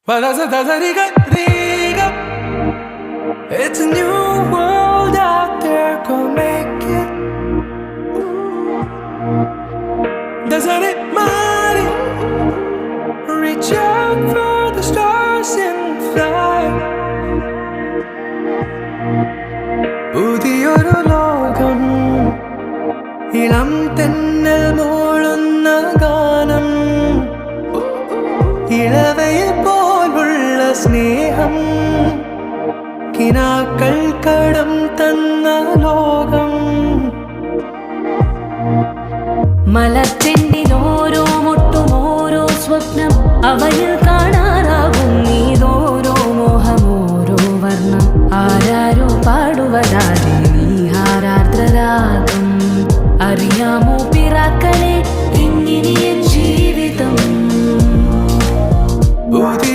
It's a new world out there, go make it. Doesn't it matter? Reach out for the stars and fly. പുതിയൊരു ലോകം, ഇളം തെന്നൽ മൂളുന്ന ഗാനം, ഇളവയിൽ പോലുള്ള സ്നേഹം, കിനാക്കൾ കടം തന്ന ലോകം. മലത്തെണ്ടിൽ ഓരോ മുട്ടും ഓരോ സ്വപ്നം അവയിൽ